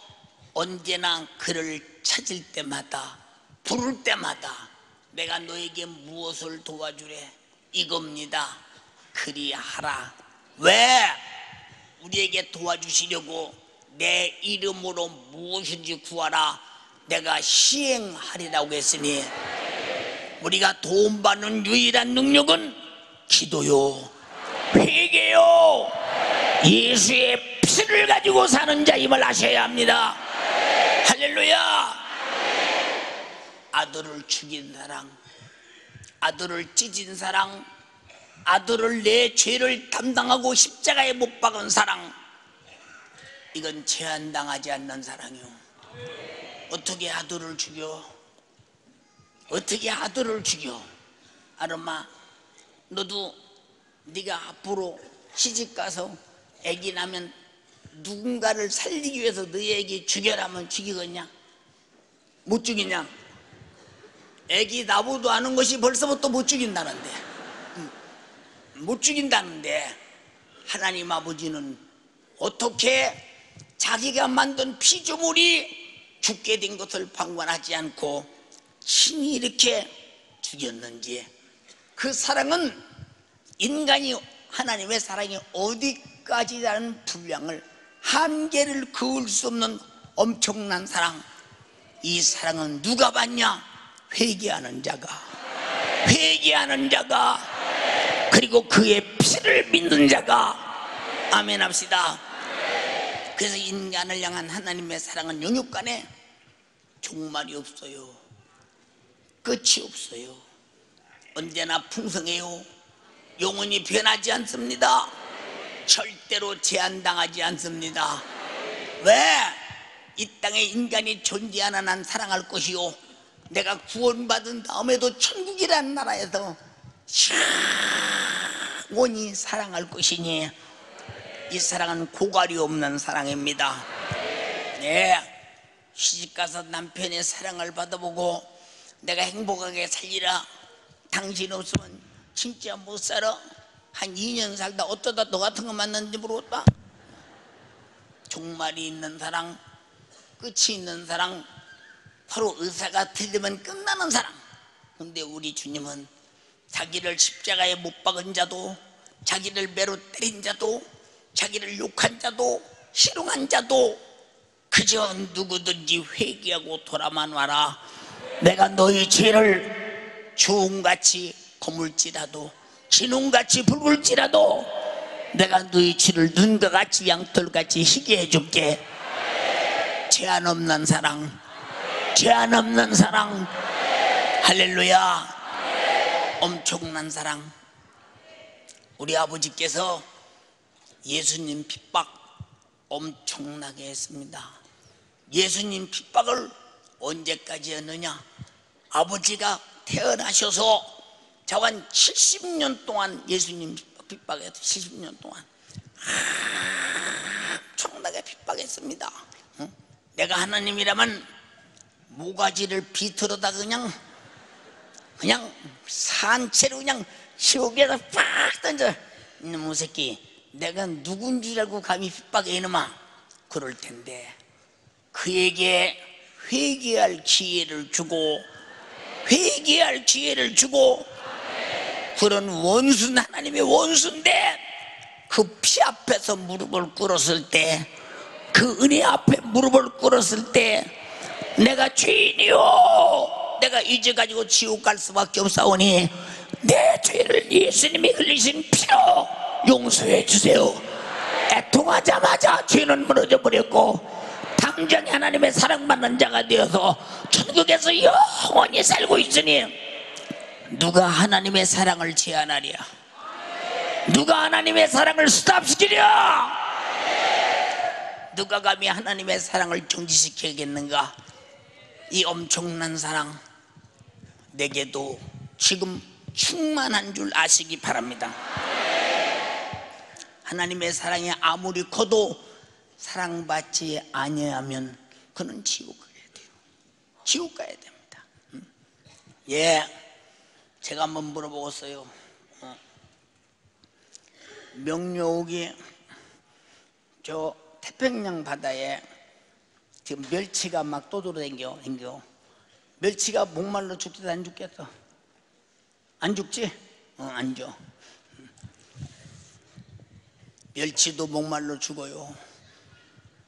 언제나 그를 찾을 때마다, 부를 때마다 내가 너에게 무엇을 도와주래? 이겁니다. 그리하라. 왜? 우리에게 도와주시려고 내 이름으로 무엇인지 구하라. 내가 시행하리라고 했으니, 우리가 도움받는 유일한 능력은 기도요, 회개요, 예수의 피를 가지고 사는 자임을 아셔야 합니다. 할렐루야. 아들을 죽인 사랑, 아들을 찢은 사랑, 아들을 내 죄를 담당하고 십자가에 못 박은 사랑, 이건 제한당하지 않는 사랑이요. 어떻게 아들을 죽여? 어떻게 아들을 죽여? 아름아, 너도 네가 앞으로 시집가서 애기 나면 누군가를 살리기 위해서 너희 애기 죽여라면 죽이겠냐? 못 죽이냐? 애기 나보도 아는 것이 벌써부터 못 죽인다는데, 못 죽인다는데, 하나님 아버지는 어떻게 자기가 만든 피조물이 죽게 된 것을 방관하지 않고 신이 이렇게 죽였는지, 그 사랑은 인간이 하나님의 사랑이 어디까지라는 분량을, 한계를 그을 수 없는 엄청난 사랑. 이 사랑은 누가 받냐? 회개하는 자가, 회개하는 자가, 그리고 그의 피를 믿는 자가. 아멘 합시다. 그래서 인간을 향한 하나님의 사랑은 영육간에 종말이 없어요. 끝이 없어요. 언제나 풍성해요. 영원히 변하지 않습니다. 절대로 제한당하지 않습니다. 왜? 이 땅에 인간이 존재하는 한 사랑할 것이요, 내가 구원받은 다음에도 천국이라는 나라에서 영원히 사랑할 것이니, 이 사랑은 고갈이 없는 사랑입니다. 네, 시집가서 남편의 사랑을 받아보고 내가 행복하게 살리라, 당신 없으면 진짜 못 살아, 한 2년 살다 어쩌다 너 같은 거 만났는지 모르겠다. 종말이 있는 사랑, 끝이 있는 사랑, 바로 의사가 틀리면 끝나는 사랑. 근데 우리 주님은 자기를 십자가에 못 박은 자도, 자기를 매로 때린 자도, 자기를 욕한 자도, 희롱한 자도 그저 누구든지 회개하고 돌아만 와라. 내가 너희 죄를 주홍같이 거물지라도, 진홍같이 붉을지라도 내가 너희 죄를 눈과 같이 양털같이 희게 해줄게. 제한 없는 사랑, 제한 없는 사랑. 할렐루야. 엄청난 사랑. 우리 아버지께서 예수님 핍박 엄청나게 했습니다. 예수님 핍박을 언제까지 했느냐? 아버지가 태어나셔서 자관 70년 동안 예수님 핍박해서 70년 동안 엄청나게 핍박했습니다. 응? 내가 하나님이라면 모가지를 비틀어다 그냥 산채로 그냥 지옥에다 팍 던져. 이놈의 새끼, 내가 누군 줄 알고 감히 핍박해 이놈아. 그럴 텐데 그에게 회개할 기회를 주고 그런 원수는 하나님의 원수인데 그 피 앞에서 무릎을 꿇었을 때, 그 은혜 앞에 무릎을 꿇었을 때 내가 죄인이요, 내가 이제 가지고 지옥 갈 수밖에 없사오니 내 죄를 예수님이 흘리신 피로 용서해 주세요. 애통하자마자 죄는 무너져 버렸고 당장에 하나님의 사랑받는 자가 되어서 천국에서 영원히 살고 있으니 누가 하나님의 사랑을 제한하랴? 누가 하나님의 사랑을 스탑시키랴? 누가 감히 하나님의 사랑을 정지시켜야겠는가? 이 엄청난 사랑 내게도 지금 충만한 줄 아시기 바랍니다. 하나님의 사랑이 아무리 커도 사랑받지 아니하면 그는 지옥 가야 돼요. 지옥 가야 됩니다. 예, 제가 한번 물어보겠어요. 명료옥이 저 태평양 바다에 지금 멸치가 막 떠돌아다녀. 멸치가 목말라 죽겠어 안 죽겠어? 안 죽지? 안 죽어. 멸치도 목말라 죽어요.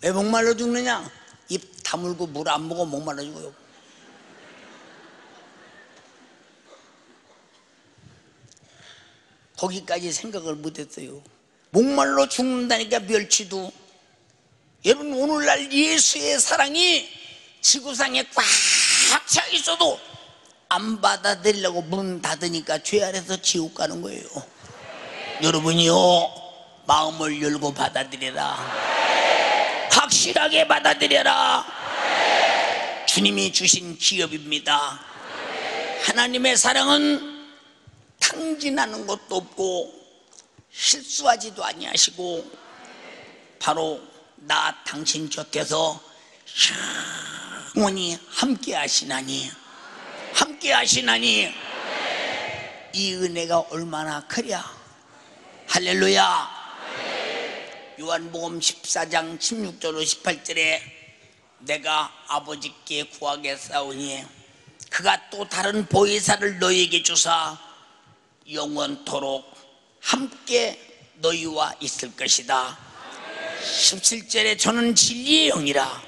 왜 목말라 죽느냐? 입 다물고 물 안 먹어 목말라 죽어요. 거기까지 생각을 못했어요. 목말라 죽는다니까 멸치도. 여러분, 오늘날 예수의 사랑이 지구상에 꽉 차 있어도 안 받아들이려고 문 닫으니까 죄 아래서 지옥 가는 거예요. 여러분이요, 마음을 열고 받아들여라. 확실하게 받아들여라. 주님이 주신 기업입니다. 하나님의 사랑은 탕진하는 것도 없고 실수하지도 아니하시고 바로 나 당신 곁에서 영원히 함께 하시나니 이 은혜가 얼마나 크랴. 할렐루야. 요한복음 14장 16절로 18절에 내가 아버지께 구하겠사오니 그가 또 다른 보혜사를 너희에게 주사 영원토록 함께 너희와 있을 것이다. 17절에 저는 진리의 영이라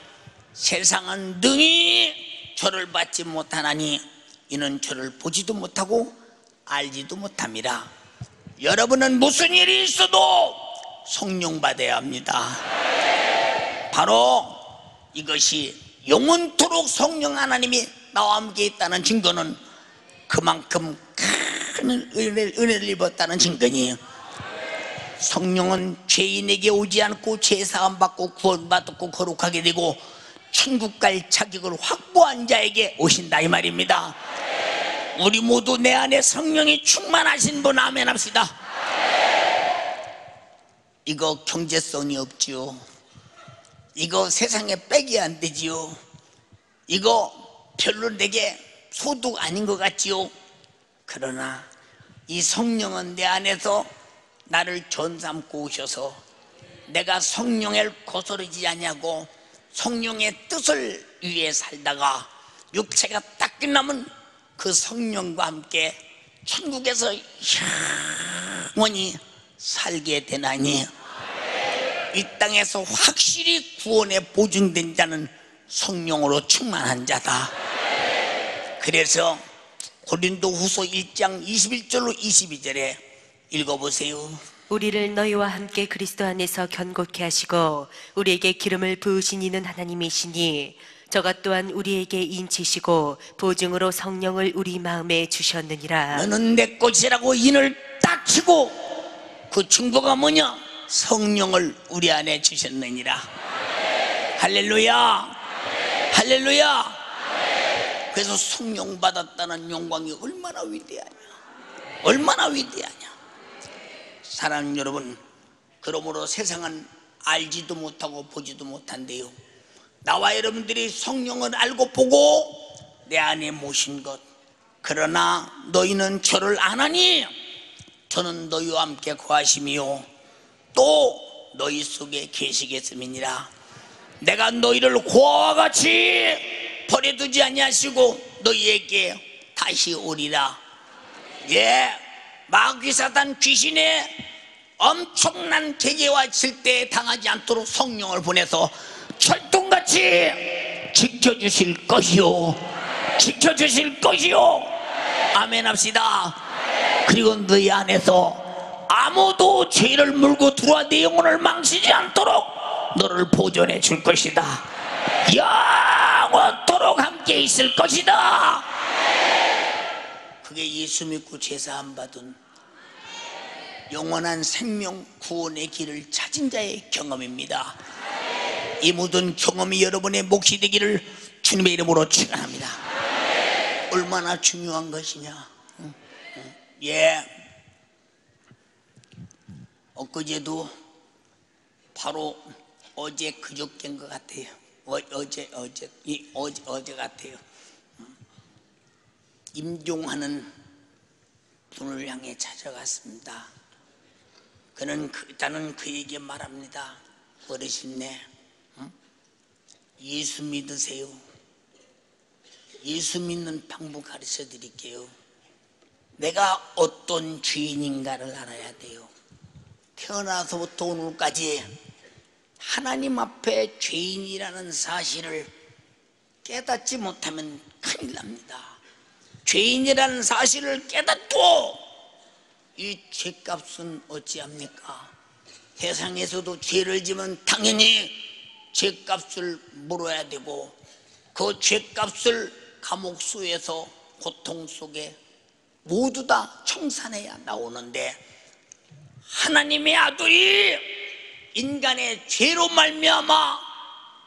세상은 능히 저를 받지 못하나니 이는 저를 보지도 못하고 알지도 못함이라. 여러분은 무슨 일이 있어도 성령 받아야 합니다. 바로 이것이 영원토록 성령 하나님이 나와 함께 있다는 증거는 그만큼 큰 은혜를 입었다는 증거니에요. 성령은 죄인에게 오지 않고 죄사함 받고 구원받고 거룩하게 되고 천국 갈 자격을 확보한 자에게 오신다 이 말입니다. 우리 모두 내 안에 성령이 충만하신 분 아멘 합시다. 이거 경제성이 없지요. 이거 세상에 빼기 안 되지요. 이거 별로 내게 소득 아닌 것 같지요. 그러나 이 성령은 내 안에서 나를 전삼고 오셔서 내가 성령을 거스르지 아니하고 성령의 뜻을 위해 살다가 육체가 딱 끝나면 그 성령과 함께 천국에서 영원히 살게 되나니 이 땅에서 확실히 구원에 보증된 자는 성령으로 충만한 자다. 그래서 고린도후서 1장 21절로 22절에 읽어보세요. 우리를 너희와 함께 그리스도 안에서 견고케 하시고 우리에게 기름을 부으신 이는 하나님이시니 저가 또한 우리에게 인치시고 보증으로 성령을 우리 마음에 주셨느니라. 너는 내 것이라고 인을 딱 치고 그 증거가 뭐냐? 성령을 우리 안에 주셨느니라. 할렐루야. 할렐루야. 그래서 성령 받았다는 영광이 얼마나 위대하냐. 얼마나 위대하냐. 사랑하는 여러분, 그러므로 세상은 알지도 못하고 보지도 못한대요. 나와 여러분들이 성령을 알고 보고 내 안에 모신 것, 그러나 너희는 저를 아나니 저는 너희와 함께 거하심이요 또 너희 속에 계시겠음이니라. 내가 너희를 고아와 같이 버려두지 아니하시고 너희에게 다시 오리라. 예, 마귀 사단 귀신의 엄청난 계계와 질대에 당하지 않도록 성령을 보내서 철통같이 지켜주실 것이요, 지켜주실 것이요. 아멘 합시다. 그리고 너희 안에서 아무도 죄를 물고 들어와 네 영혼을 망치지 않도록 너를 보존해 줄 것이다. 영원토록 함께 있을 것이다. 그게 예수 믿고 제사함 받은 영원한 생명 구원의 길을 찾은 자의 경험입니다. 이 모든 경험이 여러분의 몫이 되기를 주님의 이름으로 축원합니다. 얼마나 중요한 것이냐. 예, 엊그제도 바로 어제 그저께인 것 같아요. 어제 같아요. 임종하는 분을 향해 찾아갔습니다. 나는 그에게 말합니다. 어르신네, 예수 믿으세요. 예수 믿는 방법 가르쳐 드릴게요. 내가 어떤 죄인인가를 알아야 돼요. 태어나서부터 오늘까지 하나님 앞에 죄인이라는 사실을 깨닫지 못하면 큰일 납니다. 죄인이라는 사실을 깨닫고 이 죄값은 어찌합니까? 세상에서도 죄를 지면 당연히 죄값을 물어야 되고 그 죄값을 감옥수에서 고통 속에 모두 다 청산해야 나오는데, 하나님의 아들이 인간의 죄로 말미암아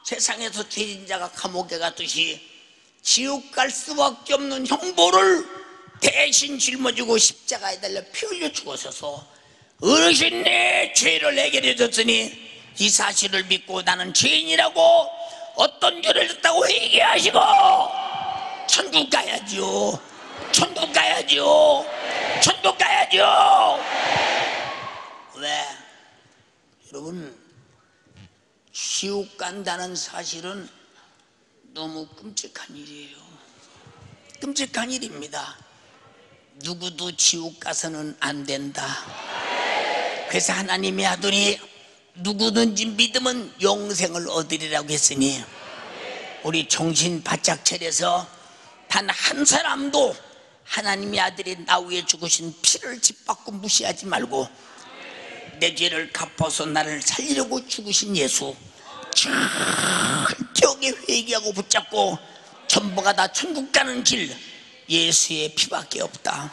세상에서 죄진 자가 감옥에 갔듯이 지옥 갈 수밖에 없는 형벌을 대신 짊어지고 십자가에 달려 피 흘려 죽으셔서 어르신의 죄를 해결해 줬으니 이 사실을 믿고 나는 죄인이라고 어떤 죄를 졌다고 회개하시고 천국 가야죠. 천국 가야죠. 천국 가야죠. 왜? 여러분, 지옥 간다는 사실은 너무 끔찍한 일이에요. 끔찍한 일입니다. 누구도 지옥 가서는 안 된다. 그래서 하나님의 아들이 누구든지 믿으면 영생을 얻으리라고 했으니 우리 정신 바짝 차려서 단 한 사람도 하나님의 아들이 나 위해 죽으신 피를 짓밟고 무시하지 말고 내 죄를 갚아서 나를 살리려고 죽으신 예수 철저하게 회개하고 붙잡고 전부가 다 천국 가는 길, 예수의 피밖에 없다.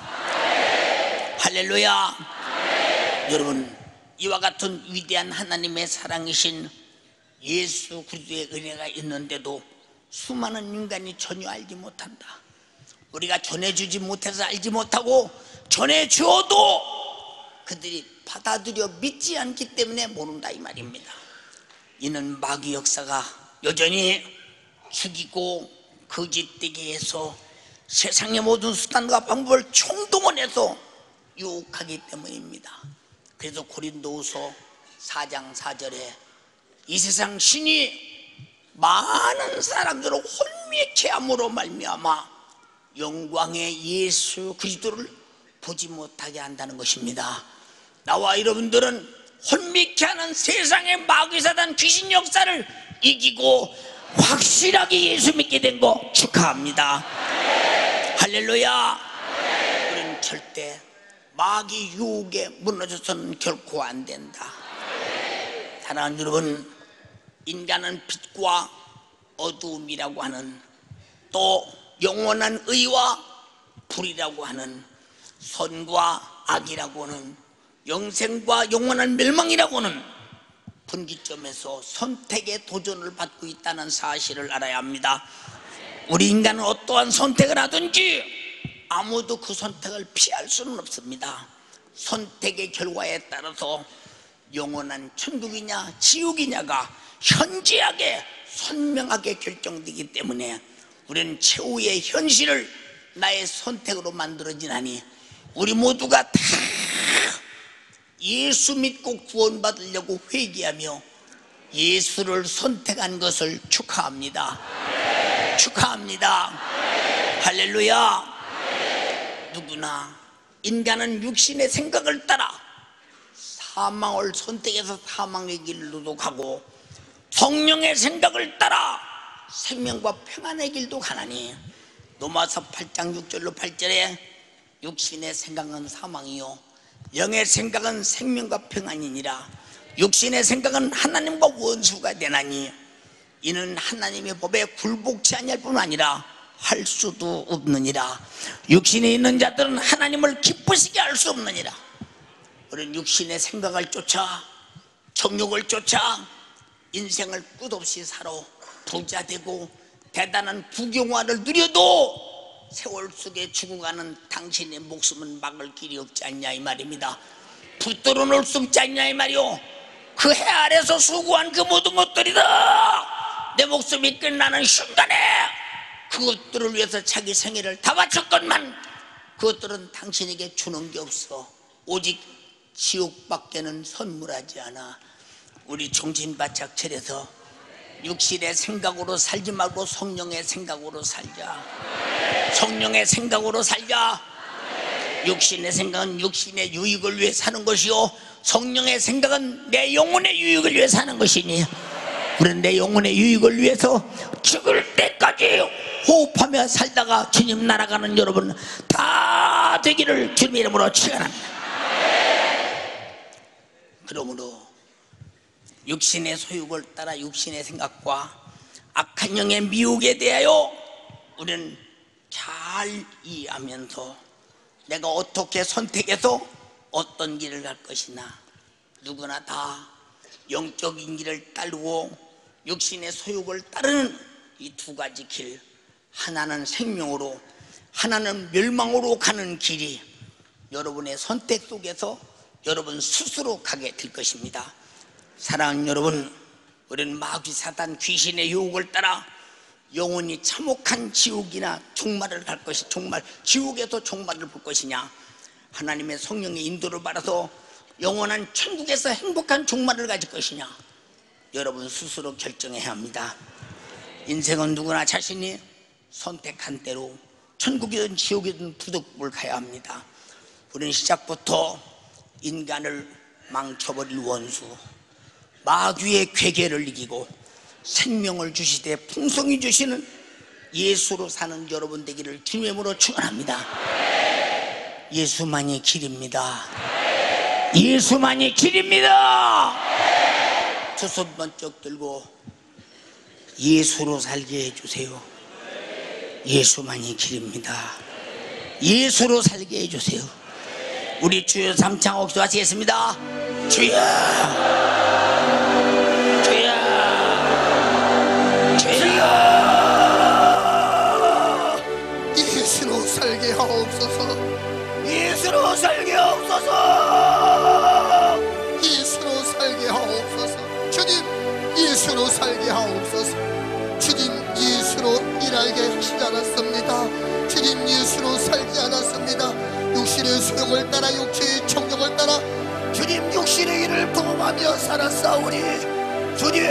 할렐루야. 여러분, 이와 같은 위대한 하나님의 사랑이신 예수 그리스도의 은혜가 있는데도 수많은 인간이 전혀 알지 못한다. 우리가 전해주지 못해서 알지 못하고 전해주어도 그들이 받아들여 믿지 않기 때문에 모른다 이 말입니다. 이는 마귀 역사가 여전히 죽이고 거짓되게 해서 세상의 모든 수단과 방법을 총동원해서 유혹하기 때문입니다. 그래서 고린도후서 4장 4절에 이 세상 신이 많은 사람들을 혼미케 함으로 말미암아 영광의 예수 그리스도를 보지 못하게 한다는 것입니다. 나와 여러분들은 혼미케 하는 세상의 마귀사단 귀신 역사를 이기고 확실하게 예수 믿게 된 거 축하합니다. 할렐루야. 우리는 절대 마귀 유혹에 무너져서는 결코 안 된다. 사랑하는 여러분, 인간은 빛과 어두움이라고 하는, 또 영원한 의와 불이라고 하는, 선과 악이라고 하는, 영생과 영원한 멸망이라고 하는 분기점에서 선택의 도전을 받고 있다는 사실을 알아야 합니다. 우리 인간은 어떠한 선택을 하든지 아무도 그 선택을 피할 수는 없습니다. 선택의 결과에 따라서 영원한 천국이냐 지옥이냐가 현저하게 선명하게 결정되기 때문에 우리는 최후의 현실을 나의 선택으로 만들어지나니 우리 모두가 다 예수 믿고 구원받으려고 회개하며 예수를 선택한 것을 축하합니다. 축하합니다. 할렐루야. 누구나 인간은 육신의 생각을 따라 사망을 선택해서 사망의 길로도 가고 성령의 생각을 따라 생명과 평안의 길도 가나니 로마서 8장 6절로 8절에 육신의 생각은 사망이요 영의 생각은 생명과 평안이니라. 육신의 생각은 하나님과 원수가 되나니 이는 하나님의 법에 굴복치 아니할 뿐 아니라 할 수도 없느니라. 육신에 있는 자들은 하나님을 기쁘시게 할 수 없느니라. 우리는 육신의 생각을 쫓아 정욕을 쫓아 인생을 끝없이 살아 부자 되고 대단한 부경화를 누려도 세월 속에 죽어가는 당신의 목숨은 막을 길이 없지 않냐 이 말입니다. 붙들어 놓을 수 없지 않냐 이 말이요. 그 해 아래서 수고한 그 모든 것들이다. 내 목숨이 끝나는 순간에 그것들을 위해서 자기 생애를 다 바쳤건만 그것들은 당신에게 주는 게 없어. 오직 지옥밖에는 선물하지 않아. 우리 정신 바짝 차려서 육신의 생각으로 살지 말고 성령의 생각으로 살자. 성령의 생각으로 살자. 육신의 생각은 육신의 유익을 위해 사는 것이요 성령의 생각은 내 영혼의 유익을 위해 사는 것이니 우리는 내 영혼의 유익을 위해서 죽을 때까지 호흡하며 살다가 주님 날아가는 여러분 다 되기를 주님의 이름으로 축원합니다. 그러므로 육신의 소욕을 따라 육신의 생각과 악한 영의 미혹에 대하여 우리는 잘 이해하면서 내가 어떻게 선택해서 어떤 길을 갈 것이나 누구나 다 영적인 길을 따르고 육신의 소욕을 따르는 이 두 가지 길, 하나는 생명으로 하나는 멸망으로 가는 길이 여러분의 선택 속에서 여러분 스스로 가게 될 것입니다. 사랑하는 여러분, 우리는 마귀 사단 귀신의 유혹을 따라 영원히 참혹한 지옥이나 종말을 갈 것이 지옥에서 종말을 볼 것이냐 하나님의 성령의 인도를 받아서 영원한 천국에서 행복한 종말을 가질 것이냐 여러분 스스로 결정해야 합니다. 인생은 누구나 자신이 선택한 대로 천국이든 지옥이든 부득불 가야 합니다. 우리는 시작부터 인간을 망쳐버릴 원수 마귀의 괴계를 이기고 생명을 주시되 풍성히 주시는 예수로 사는 여러분 되기를 주님의 이름으로 축원합니다. 예수만이 길입니다. 예수만이 길입니다. 두 손 번쩍 들고 예수로 살게 해주세요. 예수만이 길입니다. 예수로 살게 해주세요. 우리 주여 삼창 옥수하시겠습니다. 주여 주여 주여 예수로 살게 하옵소서. 예수로 살게 하옵소서. 예수로 살게 하옵소서. 주님 예수로 살게 하옵소서. 주님 예수로 일하게 하시지 않았습니다. 주님 예수로 살지 않았습니다. 육신의 소욕을 따라 육체의 정욕을 따라 주님 육신의 일을 범하며 살았사오니 주님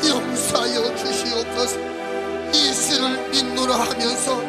용서하여 주시옵소서. 예수를 믿노라 하면서